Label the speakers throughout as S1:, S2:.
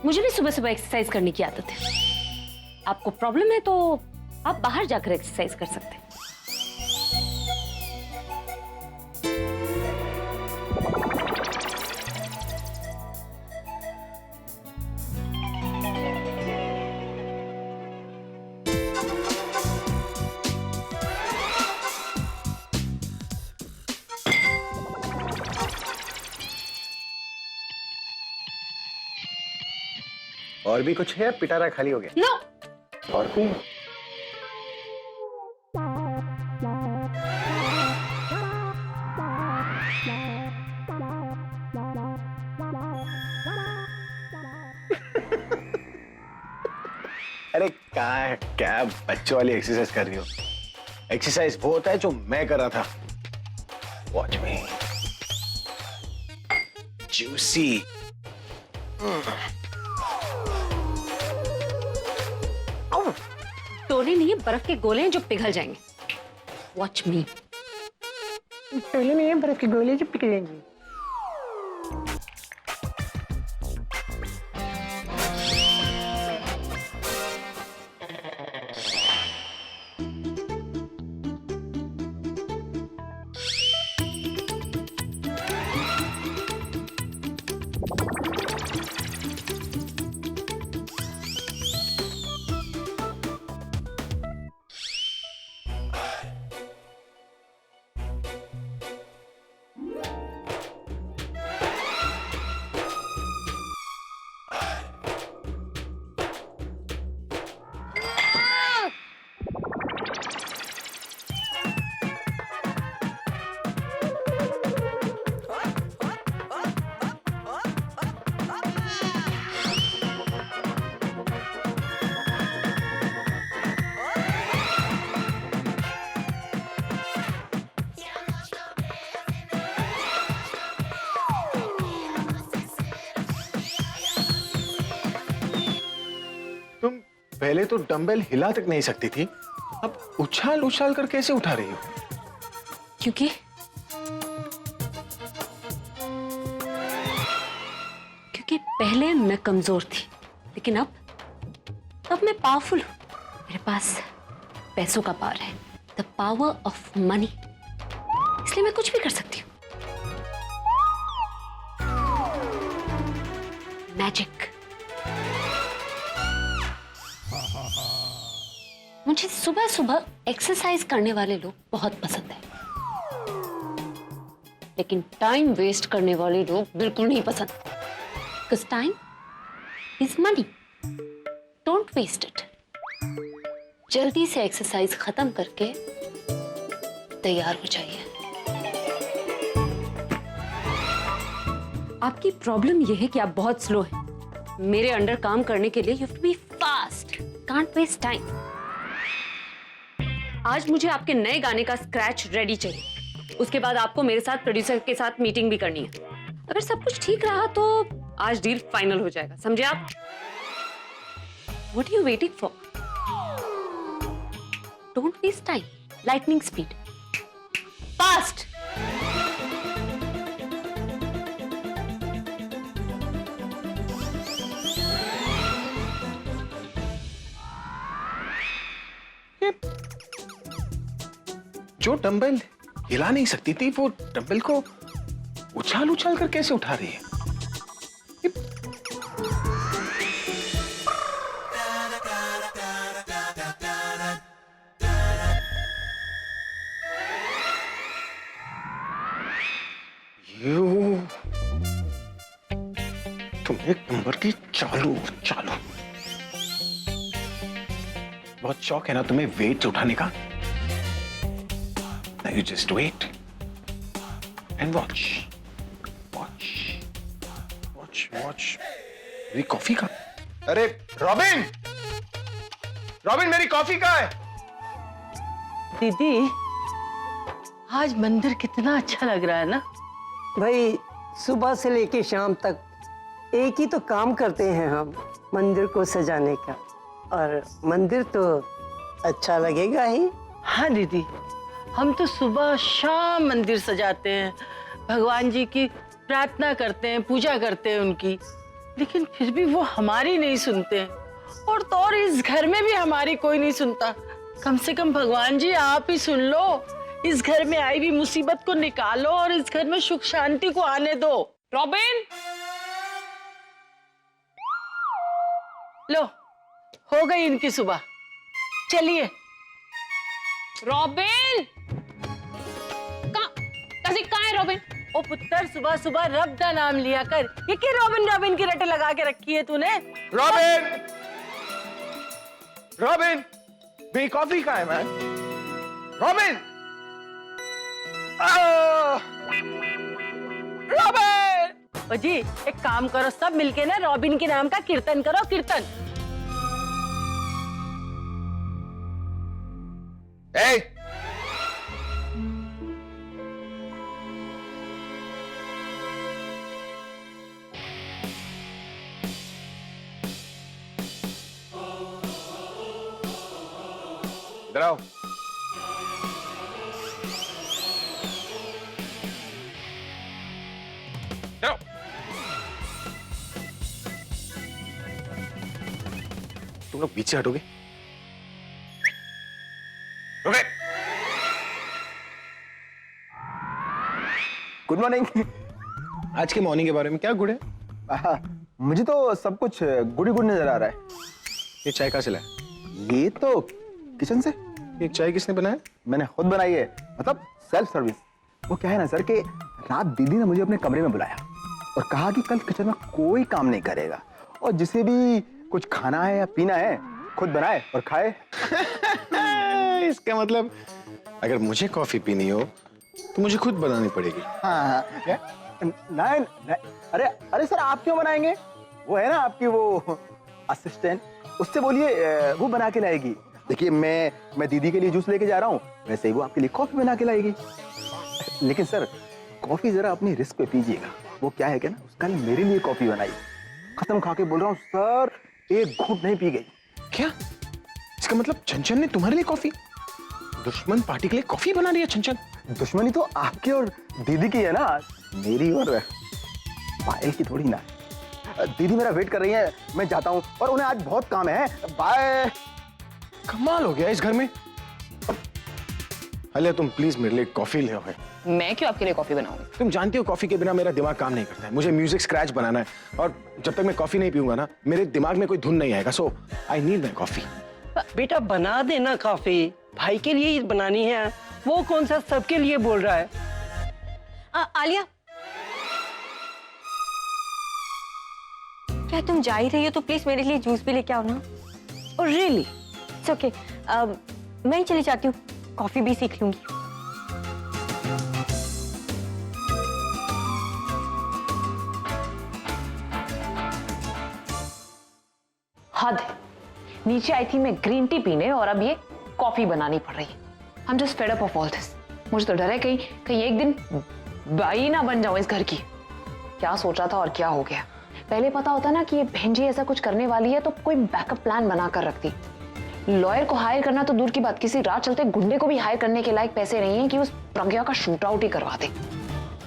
S1: मुझे भी सुबह सुबह एक्सरसाइज करने की आदत है। आपको प्रॉब्लम है तो आप बाहर जाकर एक्सरसाइज कर सकते हैं।
S2: और भी कुछ है? पिटारा खाली हो गया?
S1: नो।
S2: और भी? अरे क्या बच्चों वाली एक्सरसाइज कर रही हो? एक्सरसाइज वो होता है जो मैं कर रहा था। वॉच मी। जूसी।
S1: टोने नहीं, बर्फ के गोले हैं जो पिघल जाएंगे। वॉच मी।
S2: पहले नहीं है बर्फ के गोले जो पिघलेंगे। तुम पहले तो डंबल हिला तक नहीं सकती थी, अब उछाल उछाल कर कैसे उठा रही हो?
S1: क्योंकि पहले मैं कमजोर थी, लेकिन अब मैं पावरफुल हूं। मेरे पास पैसों का पावर है, द पावर ऑफ मनी। इसलिए मैं कुछ भी कर सकती हूँ। मैजिक। मुझे सुबह सुबह एक्सरसाइज करने वाले लोग बहुत पसंद है, लेकिन टाइम वेस्ट करने वाले लोग बिल्कुल नहीं पसंद। Because time is money. Don't waste it. जल्दी से एक्सरसाइज खत्म करके तैयार हो जाइए। आपकी प्रॉब्लम यह है कि आप बहुत स्लो हैं। मेरे अंडर काम करने के लिए you have to be fast. Can't waste time. आज मुझे आपके नए गाने का स्क्रैच रेडी चाहिए। उसके बाद आपको मेरे साथ प्रोड्यूसर के साथ मीटिंग भी करनी है। अगर सब कुछ ठीक रहा तो आज डील फाइनल हो जाएगा, समझे आप? What are you waiting for? Don't waste time. Lightning speed. Fast.
S2: जो डंबल हिला नहीं सकती थी, वो डंबल को उछाल उछाल कर कैसे उठा रही है? तुम एक नंबर की चालू। बहुत शौक है ना तुम्हें वेट उठाने का? Now you just wait and watch. मेरी कॉफी का? अरे रॉबिन, मेरी कॉफी कहाँ है?
S3: दीदी, आज मंदिर कितना अच्छा लग रहा है ना?
S4: भाई सुबह से लेके शाम तक एक ही तो काम करते हैं हम, मंदिर को सजाने का। और मंदिर तो अच्छा लगेगा ही।
S3: हाँ दीदी, हम तो सुबह शाम मंदिर सजाते हैं, भगवान जी की प्रार्थना करते हैं, पूजा करते हैं उनकी। लेकिन फिर भी वो हमारी नहीं सुनते हैं, और तो और इस घर में भी हमारी कोई नहीं सुनता। कम से कम भगवान जी आप ही सुन लो, इस घर में आई हुई मुसीबत को निकालो और इस घर में सुख शांति को आने दो।
S5: रॉबिन,
S3: लो, हो गई इनकी सुबह, चलिए।
S5: रॉबिन, कहाँ है रॉबिन?
S3: ओ पुत्र, सुबह सुबह रब का नाम लिया कर। ये क्या रॉबिन रॉबिन की रटे लगा के रखी है तूने?
S2: रॉबिन, रॉबिन, मेरी कॉफी कहाँ है मैन? Robin, Robin.
S3: ओ जी, एक काम करो, सब मिलके ना रॉबिन के नाम का कीर्तन करो, कीर्तन।
S2: ए! इधर आओ। इधर आओ। तुम लोग पीछे हटोगे? ओके।
S6: Good morning.
S2: आज के मॉर्निंग के बारे में क्या गुड है?
S6: मुझे तो सब कुछ गुड ही गुड नजर आ रहा है।
S2: ये चाय कहाँ से लाया?
S6: ये तो किचन से
S2: ये चाय किसने बनाया?
S6: मैंने खुद बनाई है, मतलब सेल्फ सर्विस। वो क्या है ना सर कि रात दीदी ने मुझे अपने कमरे में बुलाया और कहा कि कल किचन में कोई काम नहीं करेगा और जिसे भी कुछ खाना है या पीना है खुद बनाए और खाए।
S2: इसका मतलब अगर मुझे कॉफी पीनी हो तो मुझे खुद बनानी पड़ेगी।
S6: हाँ, नहीं, अरे अरे सर आप क्यों बनाएंगे? वो है ना आपकी वो असिस्टेंट, उससे बोलिए वो बना के लाएगी। देखिए मैं दीदी के लिए जूस लेके जा रहा हूँ, वैसे ही वो आपके लिए कॉफी बना के लाएगी। लेकिन सर कॉफी जरा अपनी रिस्क पे पीजिएगा। वो क्या है कि ना कल मेरे लिए कॉफी बनाई, खत्म खा के बोल रहा हूँ सर, एक घूंट नहीं पी गई।
S2: क्या? इसका मतलब छनछन ने तुम्हारे लिए कॉफी, दुश्मन पार्टी के लिए कॉफी बना रही है छनछन?
S6: दुश्मनी तो आपकी और दीदी की है ना, मेरी और पायल की थोड़ी ना। दीदी मेरा वेट कर रही है, मैं जाता हूँ और उन्हें आज बहुत काम है। बाय।
S2: कमाल हो गया इस घर में। अलिया तुम प्लीज मेरे लिए कॉफी ले आओ।
S5: मैं क्यों आपके लिए कॉफी बनाऊंगी?
S2: तुम जानती हो कॉफी के बिना मेरा दिमाग काम नहीं करता है। मुझे म्यूजिक स्क्रैच बनाना है और जब तक मैं कॉफी नहीं पीऊंगा ना मेरे दिमाग में कोई धुन नहीं आएगा। सो आई नीड माई कॉफी।
S4: बेटा बना देना कॉफी, भाई के लिए ही बनानी है, वो कौन सा सबके लिए बोल रहा है?
S7: आलिया, क्या तुम जा ही रही हो तो प्लीज मेरे लिए जूस भी लेके आओ ना।
S4: और रियली
S7: इट्स ओके, मैं ही चली जाती हूँ, कॉफी भी सीख लूंगी।
S5: हद है। नीचे आई थी मैं ग्रीन टी पीने और अब ये कॉफी बनानी पड़ रही है। I am just fed up of all this. मुझे तो डर है कहीं कहीं एक दिन बाई ना बन जाऊं इस घर की। क्या सोचा था और क्या हो गया। पहले पता होता ना कि ये बहन जी ऐसा कुछ करने वाली है तो कोई बैकअप प्लान बना कर रखती। लॉयर को हायर करना तो दूर की बात, किसी रात चलते गुंडे को भी हायर करने के लायक पैसे नहीं है कि उस प्रज्ञा का शूट आउट ही करवा दे।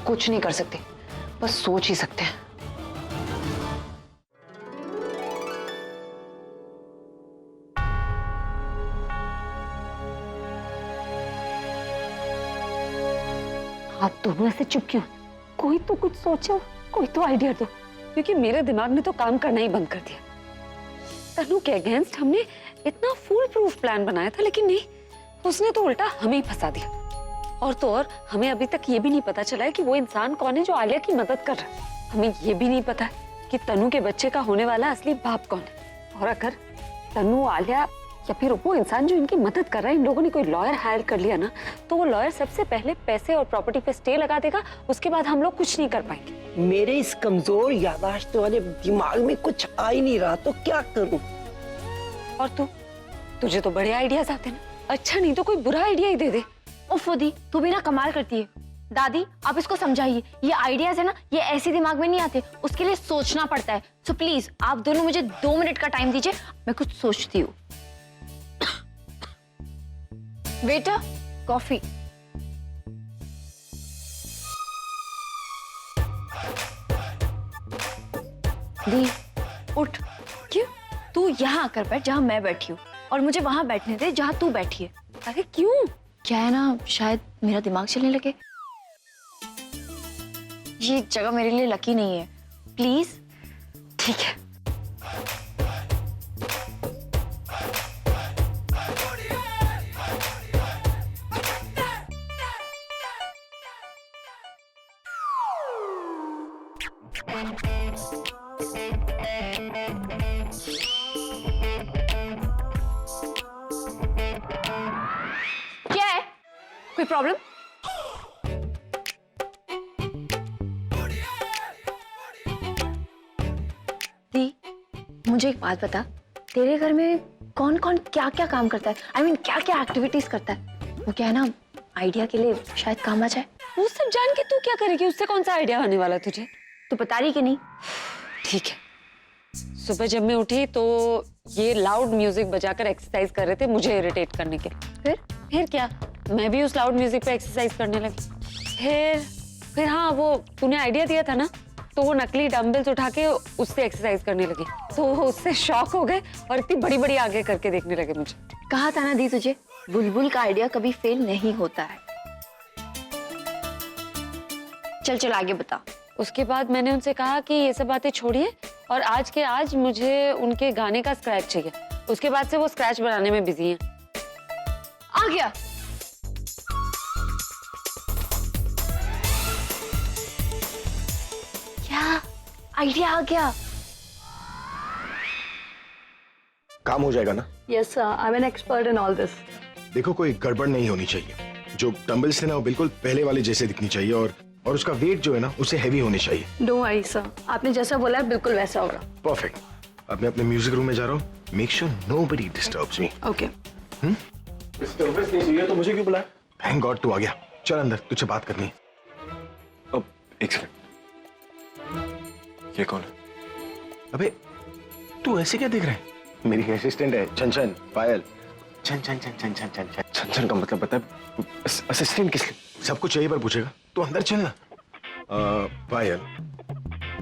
S5: कुछ नहीं कर सकते, बस सोच ही सकते हैं।
S1: आप दोनों ऐसे चुप क्यों? कोई तो कुछ सोचो, कोई तो आइडिया दो, क्योंकि मेरे दिमाग ने तो काम करना ही बंद कर दिया। तनु के अगेंस्ट हमने इतना फूल प्रूफ प्लान बनाया था, लेकिन नहीं, उसने तो उल्टा हमें ही फंसा दिया। और तो और हमें अभी तक ये भी नहीं पता चला है कि वो इंसान कौन है जो आलिया की मदद कर रहा है। हमें ये भी नहीं पता है कि तनु के बच्चे का होने वाला असली बाप कौन है। और अगर तनु, आलिया या फिर वो इंसान जो इनकी मदद कर रहा है, इन लोगों ने कोई लॉयर हायर कर लिया ना, तो वो लॉयर सबसे पहले पैसे और प्रॉपर्टी पे स्टे लगा देगा। उसके बाद हम लोग कुछ नहीं कर पाएंगे।
S4: मेरे इस कमजोर याददाश्त वाले दिमाग में कुछ आ ही नहीं रहा, तो क्या करूं?
S1: और तुझे तो बड़े आइडियाज आते ना। अच्छा नहीं तो कोई बुरा आइडिया ही दे दे।
S7: उफ दीदी, तू भी ना कमाल करती है। दादी आप इसको समझाइए, ये आइडियाज है ना, ये ऐसे दिमाग में नहीं आते, उसके लिए सोचना पड़ता है। सो प्लीज आप दोनों मुझे 2 मिनट का टाइम दीजिए, मैं कुछ सोचती हूँ। Waiter, coffee. दी उठ। क्यों? तू यहाँ आकर बैठ जहाँ मैं बैठी हूँ और मुझे वहां बैठने दे जहाँ तू बैठी है।
S1: अरे क्यों?
S7: क्या है ना, शायद मेरा दिमाग चलने लगे। ये जगह मेरे लिए लकी नहीं है, प्लीज।
S1: ठीक है।
S7: क्या है? कोई प्रॉब्लम? दी, मुझे एक बात बता, तेरे घर में कौन कौन क्या क्या काम करता है? I mean, क्या क्या एक्टिविटीज करता है? वो क्या है ना, आइडिया के लिए शायद काम आ जाए।
S1: वो सब जान के तू क्या करेगी? उससे कौन सा आइडिया आने वाला तुझे?
S7: तू बता रही कि नहीं?
S1: ठीक है। सुबह जब मैं उठी तो ये लाउड म्यूजिक बजाकर एक्सरसाइज कर रहे थे मुझे इरिटेट करने के। फिर क्या, मैं भी उस लाउड म्यूजिक पे एक्सरसाइज करने लगी। फिर हाँ, वो तूने आइडिया दिया था ना, तो वो नकली डंबल्स उठा के उससे एक्सरसाइज करने लगी। तो उससे शॉक हो गए और इतनी बड़ी बड़ी आगे करके देखने लगे मुझे।
S7: कहा था ना दी तुझे, बुलबुल का आइडिया कभी फेल नहीं होता है। चल चल आगे बता।
S1: उसके बाद मैंने उनसे कहा कि ये सब बातें छोड़िए और आज के आज मुझे उनके गाने का स्क्रैच चाहिए। उसके बाद से वो स्क्रैच बनाने में बिजी हैं।
S7: आ गया। क्या आइडिया आ गया?
S2: काम हो जाएगा ना?
S4: Yes sir, I am an expert in all this.
S2: देखो, कोई गड़बड़ नहीं होनी चाहिए। जो डंबल्स थे ना, वो बिल्कुल पहले वाले जैसे दिखनी चाहिए और उसका वेट जो है ना, उससे हैवी होनी चाहिए।
S4: डोंट वरी सर, आपने जैसा बोला है बिल्कुल वैसा होगा।
S2: परफेक्ट। अब मैं अपने म्यूजिक रूम में जा रहा हूँ। मेक श्योर नोबडी डिस्टर्ब्स मी।
S4: ओके।
S2: डिस्टर्बेंस नहीं चाहिए तो मुझे क्यों बुलाया? थैंक गॉड तू आ गया। चल अंदर, तुझसे बात करनी है।
S6: अब एक सेकंड, ये कौन है?
S2: अबे तू ऐसे क्या देख रहा है? मेरी असिस्टेंट है छन पायल। छन का मतलब पता है? असिस्टेंट किस लिए? सब कुछ यही पर पूछेगा तो अंदर चलना। पायल,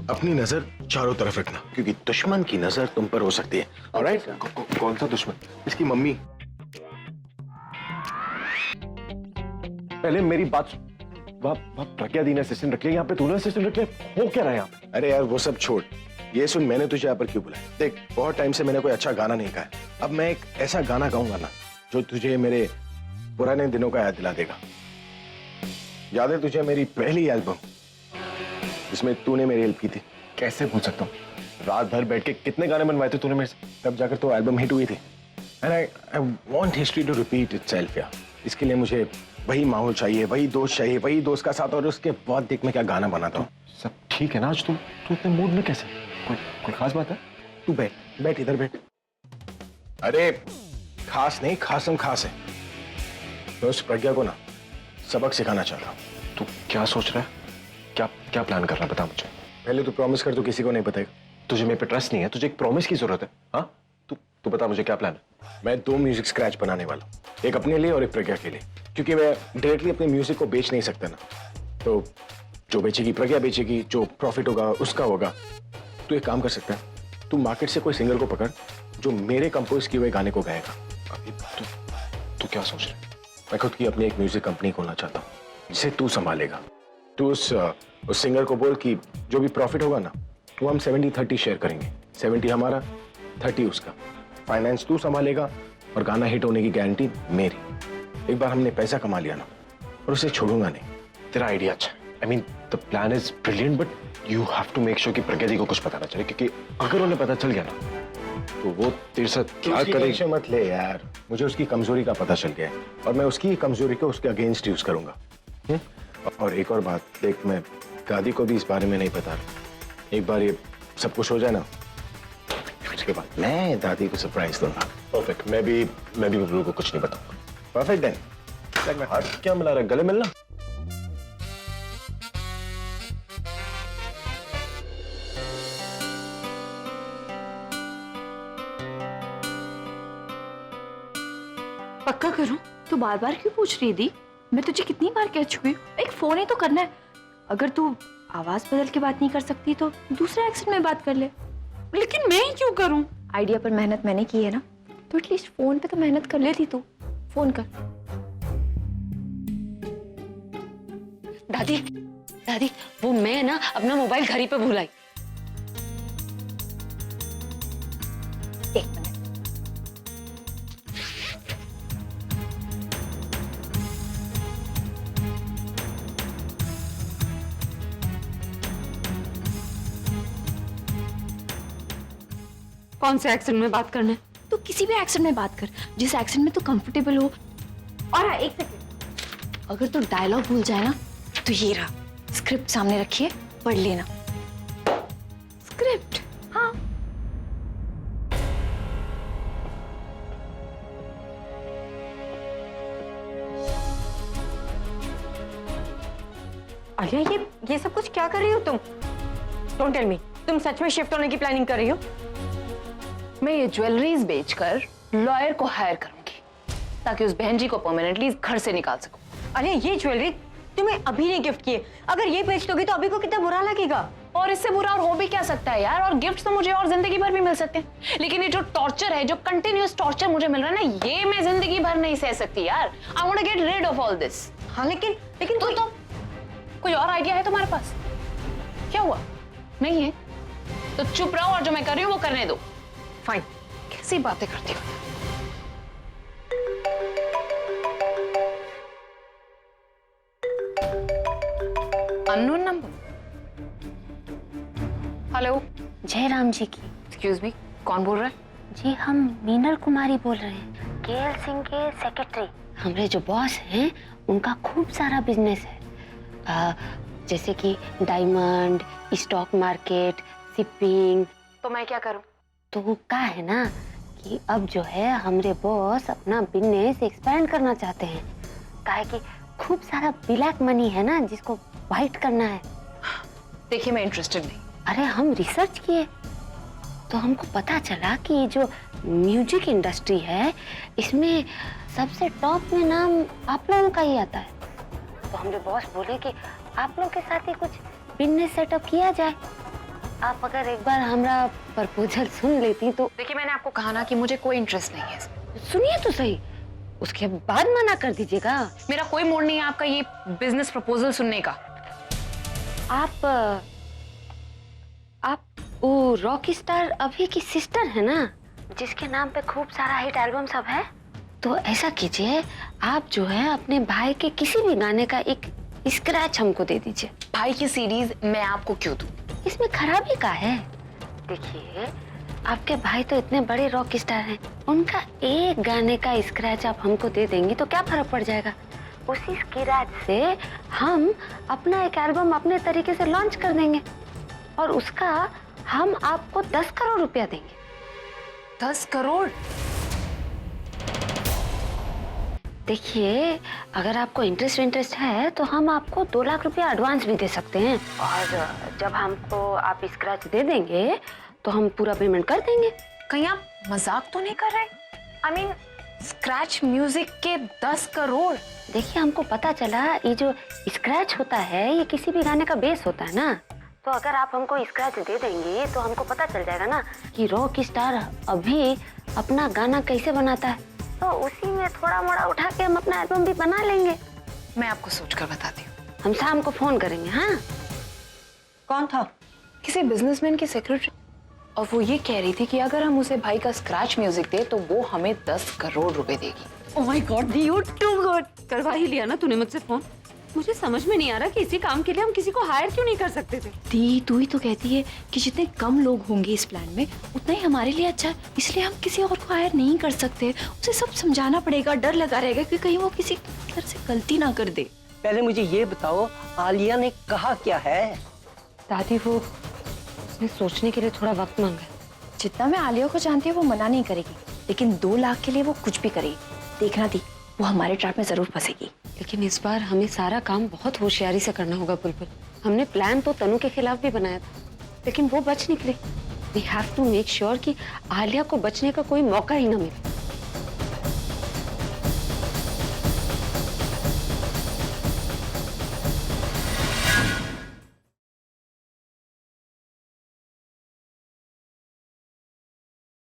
S2: अपनी नजर चारों तरफ रखना क्योंकि दुश्मन की नजर तुम पर हो सकती है। ऑलराइट?
S6: कौन सा दुश्मन?
S2: इसकी मम्मी।
S6: पहले मेरी बात प्रज्ञा दी ने असिस्टेंट रख लिया, यहाँ पे तूने असिस्टेंट रख लिया। हो क्या रहा है यहाँ पे?
S2: अरे यार वो सब छोड़, ये सुन, मैंने तुझे यहाँ पर क्यों बुलाया? देख, बहुत टाइम से मैंने कोई अच्छा गाना नहीं गाया। अब मैं एक ऐसा गाना गाऊंगा ना जो तुझे मेरे पुराने दिनों का याद दिला देगा। याद है तुझे मेरी पहली एल्बम जिसमें तूने मेरी हेल्प की थी?
S6: कैसे भूल सकता हूँ? रात भर बैठ के कितने गाने बनवाए थे तूने मेरे से,
S2: तब जाकर तो एल्बम हिट हुई थी। And I want history to repeat itself यार। इसके लिए मुझे वही माहौल चाहिए, वही दोस्त चाहिए, वही दोस्त का साथ। और उसके बाद देख मैं क्या गाना बनाता हूँ।
S6: सब ठीक है ना? आज तू इतने मूड में कैसे? कोई खास बात है?
S2: तू बैठ इधर बैठ। अरे खास नहीं, खासम खास है। मैं उस प्रज्ञा को ना सबक सिखाना चाहता हूँ।
S6: तू क्या सोच रहा है? क्या प्लान कर रहा है, बता मुझे।
S2: पहले तू प्रॉमिस कर, तू किसी को नहीं बताएगा।
S6: तुझे मेरे पे ट्रस्ट नहीं है, तुझे एक प्रॉमिस की जरूरत है। हाँ, तू बता मुझे क्या प्लान है?
S2: मैं 2 म्यूजिक स्क्रैच बनाने वाला हूँ, एक अपने लिए और एक प्रज्ञा के लिए, क्योंकि मैं डायरेक्टली अपने म्यूजिक को बेच नहीं सकता ना। तो जो बेचेगी प्रज्ञा बेचेगी, जो प्रॉफिट होगा उसका होगा। तू एक काम कर सकता है, तू मार्केट से कोई सिंगर को पकड़ जो मेरे कंपोज किए हुए गाने को गाएगा।
S6: अभी तू क्या सोच रहा है?
S2: मैं खुद की अपनी एक म्यूजिक कंपनी खोलना चाहता हूँ जिसे तू संभालेगा। तू उस सिंगर को बोल कि जो भी प्रॉफिट होगा ना, वो हम 70-30 शेयर करेंगे। 70 हमारा, 30 उसका। फाइनेंस तू संभालेगा और गाना हिट होने की गारंटी मेरी। एक बार हमने पैसा कमा लिया ना, और उसे छोड़ूंगा नहीं।
S6: तेरा आइडिया अच्छा है। I mean, the plan is brilliant, but you have to make sure कि प्रज्ञा जी को कुछ पता ना चले, क्योंकि अगर उन्हें पता चल गया ना तो वो तेरे साथ क्या करेगी?
S2: टेंशन मत ले यार, मुझे उसकी कमजोरी का पता चल गया है और मैं उसकी कमजोरी को उसके अगेंस्ट यूज करूंगा। और एक और बात देख, मैं दादी को भी इस बारे में नहीं बता रहा। एक बार ये सब कुछ हो जाए ना, उसके बाद मैं दादी को सरप्राइज दूंगा।
S6: परफेक्ट। मैं भी बबलू को कुछ नहीं बताऊंगा।
S2: Perfect then.
S6: हाथ क्या मिला रहा है? गले मिलना?
S7: पक्का करूं? तू बार बार क्यों पूछ रही दी? मैं तुझे कितनी बार कह चुकी हूँ, एक फोन ही तो करना है। अगर तू आवाज बदल के बात नहीं कर सकती तो दूसरे एक्सेंट में बात कर ले।
S5: लेकिन मैं ही क्यों करूं?
S7: आइडिया पर मेहनत मैंने की है ना, तो एटलीस्ट फोन पे तो मेहनत कर लेती तू। फोन कर।
S1: दादी दादी, वो मैं ना अपना मोबाइल घर ही पे भूल आई।
S7: एक मिनट।
S1: कौन से एक्सेंट में बात करना है?
S7: तू किसी भी एक्सेंट में बात कर, जिस एक्सेंट में तू कंफर्टेबल हो। और हाँ, एक सेकंड, अगर तू डायलॉग भूल जाए ना तो ये रहा, स्क्रिप्ट सामने रखिए, पढ़ लेना।
S1: स्क्रिप्ट?
S7: हाँ।
S8: आलिया, ये सब कुछ क्या कर रही हो तुम? डोंट टेल मी, तुम सच में शिफ्ट होने की प्लानिंग कर रही हो?
S5: मैं ये ज्वेलरीज बेचकर लॉयर को हायर करूंगी ताकि उस बहन जी को परमानेंटली इस घर से निकाल सकूं।
S8: अरे ये ज्वेलरी तुम्हें अभी नहीं गिफ्ट किए, अगर ये बेच दोगी तो अभी को कितना बुरा लगेगा।
S5: और इससे बुरा और हो भी क्या सकता है यार? और गिफ्ट तो मुझे और जिंदगी भर भी मिल सकते हैं, लेकिन ये जो टॉर्चर है, जो कंटिन्यूअस टॉर्चर मुझे मिल रहा है ना, ये मैं जिंदगी भर नहीं सह सकती यार। I want to get rid of all this.
S8: हाँ लेकिन
S5: तो कोई और आइडिया है तुम्हारे पास? क्या हुआ? नहीं है तो चुप रहो और जो मैं कर रही हूँ वो करने दो।
S8: फाइन।
S5: कैसी बातें करती हो? Unknown number. हेलो।
S1: जयराम जी की।
S5: एक्सक्यूज मी, कौन बोल रहा है?
S1: जी हम मीनल कुमारी बोल रहे हैं, केएल सिंह के सेक्रेटरी। हमारे जो बॉस हैं उनका खूब सारा बिजनेस है, जैसे कि डायमंड, स्टॉक मार्केट, शिपिंग।
S5: तो मैं क्या करूं?
S1: तो वो क्या है ना कि अब जो है हमारे बॉस अपना बिजनेस एक्सपेंड करना चाहते हैं, काहे कि खूब सारा ब्लैक मनी है ना जिसको वाइट करना है।
S5: देखिए मैं इंटरेस्टेड नहीं।
S1: अरे हम रिसर्च किए तो हमको पता चला कि ये जो म्यूजिक इंडस्ट्री है इसमें सबसे टॉप में नाम आप लोगों का ही आता है। तो हमने बॉस बोले कि आप लोगों के साथ ही कुछ बिजनेस सेटअप किया जाए। आप अगर एक बार हमारा प्रपोजल सुन लेती तो।
S5: देखिए मैंने आपको कहा ना कि मुझे कोई इंटरेस्ट नहीं है इसमें।
S1: सुनिए तो सही, उसके बाद मना कर दीजिएगा।
S5: मेरा कोई मूड नहीं है आपका ये बिजनेस प्रपोजल सुनने का।
S1: आप वो रॉकी स्टार अभी की सिस्टर है ना, जिसके नाम पे खूब सारा हिट एल्बम सब है। तो ऐसा कीजिए, आप जो है अपने भाई के किसी भी गाने का एक स्क्रैच हमको दे दीजिए।
S5: भाई की सीरीज मैं आपको क्यों दूं?
S1: इसमें खराबी का है? देखिए आपके भाई तो इतने बड़े रॉक स्टार हैं, उनका एक गाने का स्क्रैच आप हमको दे देंगी तो क्या फर्क पड़ जाएगा? उसी स्क्रैच से हम अपना एक एल्बम अपने तरीके से लॉन्च कर देंगे और उसका हम आपको 10 करोड़ रुपया देंगे।
S5: 10 करोड़?
S1: देखिए अगर आपको इंटरेस्ट है तो हम आपको 2 लाख रुपया एडवांस भी दे सकते हैं, और जब हमको आप स्क्रैच दे देंगे तो हम पूरा पेमेंट कर देंगे।
S5: कहीं आप मजाक तो नहीं कर रहे? आई मीन स्क्रैच म्यूजिक के 10 करोड़?
S1: देखिए हमको पता चला ये जो स्क्रैच होता है ये किसी भी गाने का बेस होता है ना, तो अगर आप हमको स्क्रैच दे देंगे तो हमको पता चल जाएगा ना कि रॉक स्टार अभी अपना गाना कैसे बनाता है, तो उसी में थोड़ा मोड़ा उठा के हम अपना एल्बम भी बना लेंगे।
S5: मैं आपको सोच कर बताती हूँ।
S1: हम शाम को फोन करेंगे। हाँ
S8: कौन था?
S5: किसी बिजनेसमैन की सेक्रेटरी, और वो ये कह रही थी कि अगर हम उसे भाई का स्क्रैच म्यूजिक दे तो वो हमें 10 करोड़ रुपए देगी।
S8: Oh my God, you too good.
S1: करवा ही लिया ना तूने मुझसे फोन। मुझे समझ में नहीं आ रहा कि इसी काम के लिए हम किसी को हायर क्यों नहीं कर सकते थे।
S7: दी तू ही तो कहती है कि जितने कम लोग होंगे इस प्लान में उतना ही हमारे लिए अच्छा है, इसलिए हम किसी और को हायर नहीं कर सकते। उसे सब समझाना पड़ेगा, डर लगा रहेगा कि कहीं वो किसी तरह से गलती ना कर दे।
S4: पहले मुझे ये बताओ आलिया ने कहा क्या है?
S1: दादी वो उसने सोचने के लिए थोड़ा वक्त मांगा।
S7: जितना मैं आलिया को जानती हूँ वो मना नहीं करेगी, लेकिन 2 लाख के लिए वो कुछ भी करेगी। देखना दी, वो हमारे ट्रैप में जरूर फंसेगी।
S1: लेकिन इस बार हमें सारा काम बहुत होशियारी से करना होगा बुलबुल। हमने प्लान तो तनु के खिलाफ भी बनाया था, लेकिन वो बच निकली। We have to make sure कि आलिया को बचने का कोई मौका ही ना मिले।